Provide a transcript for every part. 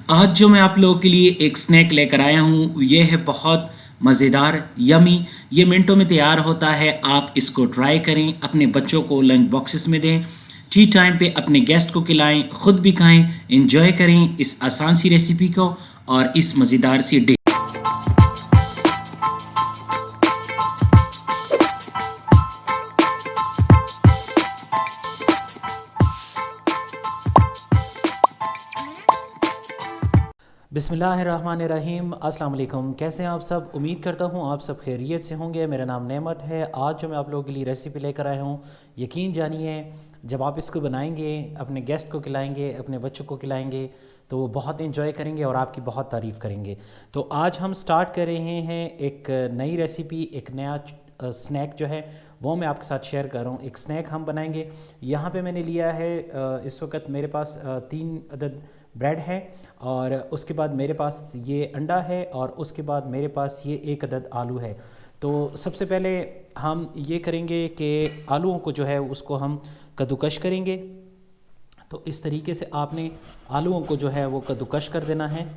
आज जो मैं आप लोगों के लिए एक स्नैक लेकर आया हूँ ये है बहुत मज़ेदार यमी। ये मिनटों में तैयार होता है। आप इसको ट्राई करें, अपने बच्चों को लंच बॉक्सेस में दें, टी टाइम पे अपने गेस्ट को खिलाएं, खुद भी खाएं, इंजॉय करें इस आसान सी रेसिपी को और इस मज़ेदार सी डिश। बिस्मिल्लाहिर्रहमानिर्रहीम। अस्सलाम वालेकुम। कैसे हैं आप सब? उम्मीद करता हूँ आप सब खैरियत से होंगे। मेरा नाम नेमत है। आज जो मैं आप लोगों के लिए रेसिपी लेकर आया हूँ, यकीन जानिए जब आप इसको बनाएंगे, अपने गेस्ट को खिलाएंगे, अपने बच्चों को खिलाएंगे तो वो बहुत इन्जॉय करेंगे और आपकी बहुत तारीफ़ करेंगे। तो आज हम स्टार्ट कर रहे हैं एक नई रेसिपी, एक नया स्नैक जो है वो मैं आपके साथ शेयर कर रहा हूँ। एक स्नैक हम बनाएंगे। यहाँ पे मैंने लिया है इस वक्त मेरे पास 3 अदद ब्रेड है और उसके बाद मेरे पास ये अंडा है और उसके बाद मेरे पास ये 1 अदद आलू है। तो सबसे पहले हम ये करेंगे कि आलूओं को जो है उसको हम कद्दूकश करेंगे। तो इस तरीके से आपने आलूओं को जो है वो कद्दूकश कर देना है।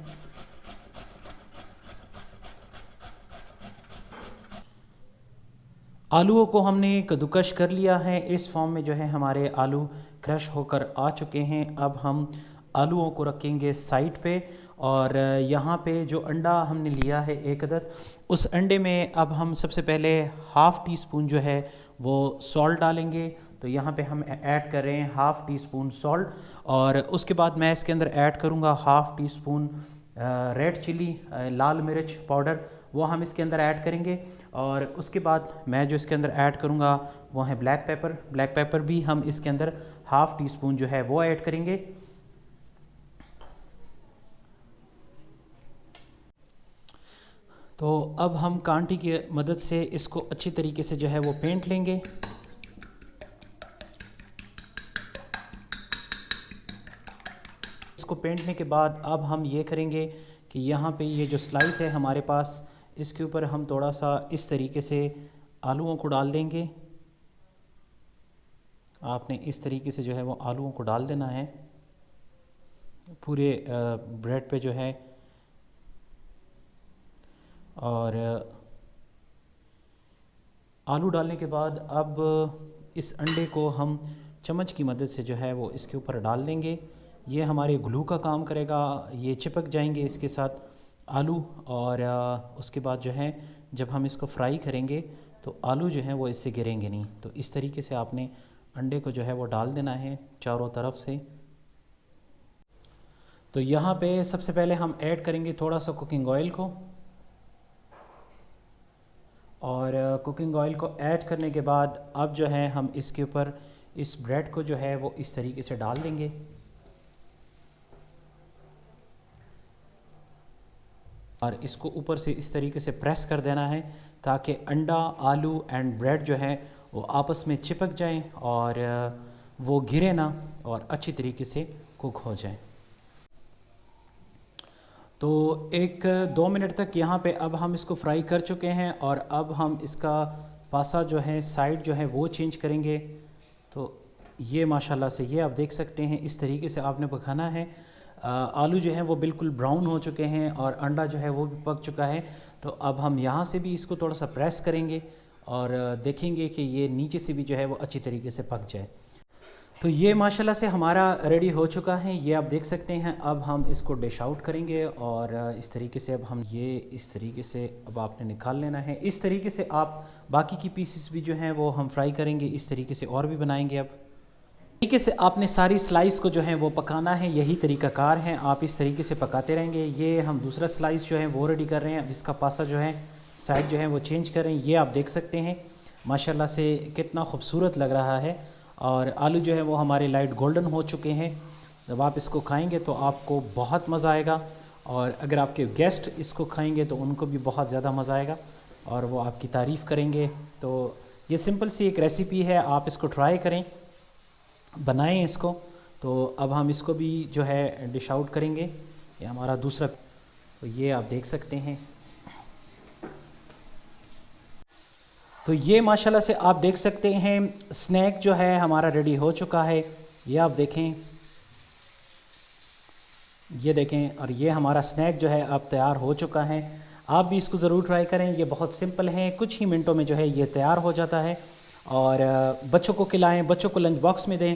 आलूओं को हमने कद्दूकश कर लिया है। इस फॉर्म में जो है हमारे आलू क्रश होकर आ चुके हैं। अब हम आलूओं को रखेंगे साइड पे और यहाँ पे जो अंडा हमने लिया है 1 अदद, उस अंडे में अब हम सबसे पहले हाफ़ टी स्पून जो है वो सॉल्ट डालेंगे। तो यहाँ पे हम ऐड कर रहे हैं हाफ़ टी स्पून सॉल्ट और उसके बाद मैं इसके अंदर ऐड करूँगा half teaspoon red chilli, लाल मिर्च पाउडर, वो हम इसके अंदर ऐड करेंगे। और उसके बाद मैं जो इसके अंदर ऐड करूँगा वो है ब्लैक पेपर। ब्लैक पेपर भी हम इसके अंदर हाफ़ टी स्पून जो है वो ऐड करेंगे। तो अब हम कांटी की मदद से इसको अच्छी तरीके से जो है वो पेंट लेंगे। इसको पेंटने के बाद अब हम ये करेंगे कि यहाँ पे ये जो स्लाइस है हमारे पास, इसके ऊपर हम थोड़ा सा इस तरीके से आलूओं को डाल देंगे। आपने इस तरीके से जो है वो आलूओं को डाल देना है पूरे ब्रेड पे जो है। और आलू डालने के बाद अब इस अंडे को हम चम्मच की मदद से जो है वो इसके ऊपर डाल देंगे। ये हमारे ग्लू का काम करेगा, ये चिपक जाएंगे इसके साथ आलू। और उसके बाद जो है जब हम इसको फ्राई करेंगे तो आलू जो है वो इससे गिरेंगे नहीं। तो इस तरीके से आपने अंडे को जो है वो डाल देना है चारों तरफ से। तो यहाँ पे सबसे पहले हम ऐड करेंगे थोड़ा सा कुकिंग ऑयल को, और कुकिंग ऑयल को ऐड करने के बाद अब जो है हम इसके ऊपर इस ब्रेड को जो है वो इस तरीके से डाल देंगे। और इसको ऊपर से इस तरीके से प्रेस कर देना है ताकि अंडा, आलू एंड ब्रेड जो है वो आपस में चिपक जाएं और वो गिरे ना और अच्छी तरीके से कुक हो जाएं। तो 1-2 मिनट तक यहाँ पे अब हम इसको फ्राई कर चुके हैं और अब हम इसका पासा जो है, साइड जो है वो चेंज करेंगे। तो ये माशाल्लाह से ये आप देख सकते हैं इस तरीके से आपने पकाना है। आलू जो है वो बिल्कुल ब्राउन हो चुके हैं और अंडा जो है वो भी पक चुका है। तो अब हम यहाँ से भी इसको थोड़ा सा प्रेस करेंगे और देखेंगे कि ये नीचे से भी जो है वो अच्छी तरीके से पक जाए। तो ये माशाल्लाह से हमारा रेडी हो चुका है, ये आप देख सकते हैं। अब हम इसको डिश आउट करेंगे और इस तरीके से अब हम ये इस तरीके से अब आपने निकाल लेना है। इस तरीके से आप बाकी की पीसेस भी जो हैं वो हम फ्राई करेंगे, इस तरीके से और भी बनाएंगे। अब तरीके से आपने सारी स्लाइस को जो है वो पकाना है, यही तरीक़ाकार है, आप इस तरीके से पकाते रहेंगे। ये हम दूसरा स्लाइस जो है वो रेडी कर रहे हैं। अब इसका पासा जो है, साइड जो है वो चेंज कर रहे हैं। ये आप देख सकते हैं माशाल्लाह से कितना खूबसूरत लग रहा है। और आलू जो है वो हमारे लाइट गोल्डन हो चुके हैं। जब आप इसको खाएंगे तो आपको बहुत मज़ा आएगा और अगर आपके गेस्ट इसको खाएंगे तो उनको भी बहुत ज़्यादा मज़ा आएगा और वो आपकी तारीफ़ करेंगे। तो ये सिंपल सी एक रेसिपी है, आप इसको ट्राई करें, बनाएं इसको। तो अब हम इसको भी जो है डिश आउट करेंगे। ये हमारा दूसरा, तो ये आप देख सकते हैं। तो ये माशाल्लाह से आप देख सकते हैं स्नैक जो है हमारा रेडी हो चुका है। ये आप देखें ये देखें, और ये हमारा स्नैक जो है अब तैयार हो चुका है। आप भी इसको ज़रूर ट्राई करें, ये बहुत सिंपल है, कुछ ही मिनटों में जो है ये तैयार हो जाता है। और बच्चों को खिलाएं, बच्चों को लंच बॉक्स में दें।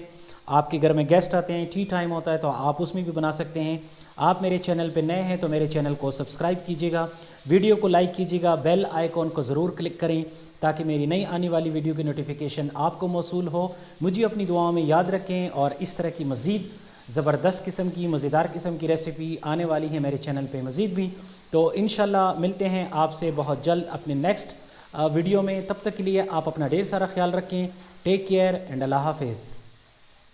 आपके घर में गेस्ट आते हैं, टी टाइम होता है, तो आप उसमें भी बना सकते हैं। आप मेरे चैनल पे नए हैं तो मेरे चैनल को सब्सक्राइब कीजिएगा, वीडियो को लाइक कीजिएगा, बेल आइकॉन को ज़रूर क्लिक करें ताकि मेरी नई आने वाली वीडियो की नोटिफिकेशन आपको मौसूल हो। मुझे अपनी दुआओं में याद रखें, और इस तरह की मज़ीद ज़बरदस्त किस्म की, मज़ेदार किस्म की रेसिपी आने वाली है मेरे चैनल पे मज़ीद भी। तो इंशाल्लाह मिलते हैं आपसे बहुत जल्द अपने नेक्स्ट वीडियो में। तब तक के लिए आप अपना ढेर सारा ख्याल रखें। टेक केयर एंड अल्लाह हाफिज़।